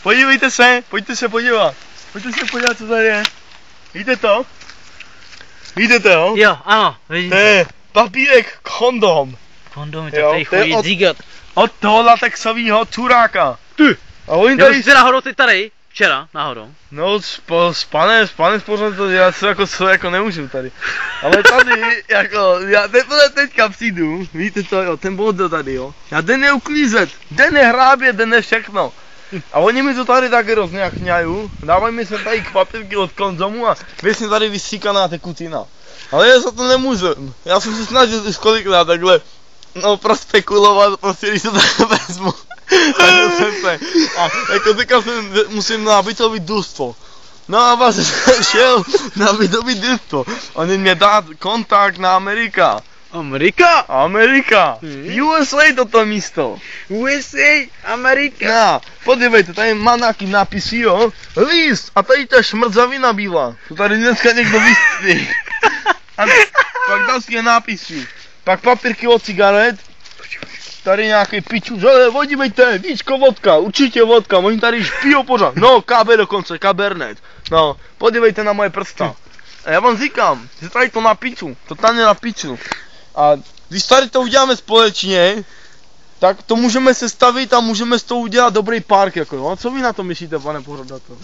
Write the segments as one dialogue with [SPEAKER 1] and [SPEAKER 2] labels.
[SPEAKER 1] Podívejte se, pojďte se podívat. Pojďte se podívat, co tady je. Vidíte to? Vidíte to, jo?
[SPEAKER 2] Jo, ano, vidím.
[SPEAKER 1] To je papírek kondom.
[SPEAKER 2] Kondom, to tady chodí zigat.
[SPEAKER 1] Od toho latexového curáka. Ty. A oni
[SPEAKER 2] tady... jsi náhodou ty tady? Včera, náhodou.
[SPEAKER 1] No, s panem pořád to, já se jako nemůžu tady. Ale tady, jako, já teďka přijdu, víte co, jo, ten bod tady, jo. Já den neuklízet, den nehrábět, den ne všechno. A oni mi to tady tak hrozně chňají, dávají mi se tady k papírky od konzomu a věcně tady vysíkaná tekutina. Ale já za to nemůžu, já jsem se snažil už kolikrát takhle, no prospekulovat, prostě když to tak vezmu. A jako teďka musím na bytový družstvo. No a vlastně šel na bytový družstvo. Oni mě dát kontakt na Amerika.
[SPEAKER 2] Amerika?
[SPEAKER 1] Amerika. USA toto místo.
[SPEAKER 2] USA, Amerika.
[SPEAKER 1] No, podívejte, tady má nějaký nápisy, jo. List, a tady ta šmrzavina byla. To tady dneska někdo vystří. A pak další nápisy. Pak papírky od cigaret. Tady nějaký piču, ale podívejte, víčko vodka, určitě vodka, oni tady pijou pořád, no KB dokonce, Cabernet, no, podívejte na moje prsta. A já vám říkám, že tady to na piču, to tam je na piču. A když tady to uděláme společně, tak to můžeme sestavit a můžeme z toho udělat dobrý park, jako jo. Co vy na to myslíte, pane pořadatel?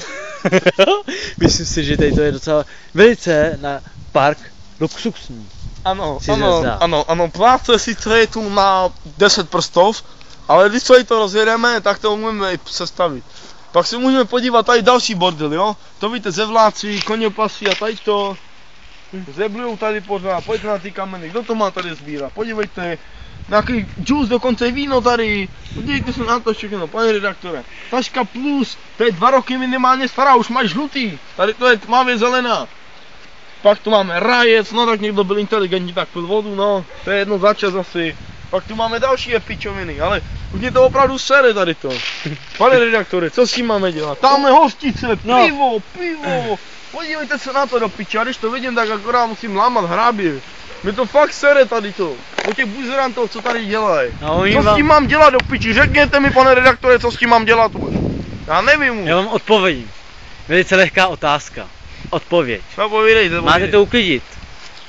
[SPEAKER 2] Myslím si, že tady to je docela velice na park luxusní.
[SPEAKER 1] Ano, pláce sice je tu na 10 prstov, ale když to rozjedeme, tak to můžeme i sestavit. Pak si můžeme podívat tady další bordel, jo? To víte, zevláci, koněpasy a tady to. Zeblujou tady pořád, pojďte na ty kameny, kdo to má tady sbírat, podívejte. Nějaký džus, dokonce víno tady, podívejte se na to všechno, pane redaktore. Taška plus, to je 2 roky minimálně stará, už máš žlutý, tady to je tmavě zelená. Pak tu máme rajec, no tak někdo byl inteligentní, tak pil vodu, no, to je jedno za čas asi. Pak tu máme další pičoviny, ale už mě to opravdu sere tady to. Pane redaktore, co s tím máme dělat? Tamhle hostice, pivo, podívejte se na to do piče, a když to vidím, tak akorát musím lámat hrábě. Mě to fakt sere tady to, o těch buzerantů, co tady dělají. No, co s tím mám dělat do piči? Řekněte mi, pane redaktore, co s tím mám dělat už. Já nevím.
[SPEAKER 2] Já vám odpovím. Velice lehká otázka. Odpověď.
[SPEAKER 1] No povídejte.
[SPEAKER 2] Máte to uklidit.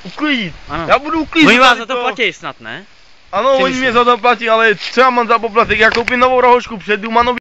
[SPEAKER 1] Uklidit?
[SPEAKER 2] Ano.
[SPEAKER 1] Já budu uklidit.
[SPEAKER 2] Oni vás za to platí snad, ne?
[SPEAKER 1] Ano, oni mě za to platí, ale co já mám za poplatek? Já koupím novou rohošku před dům a nový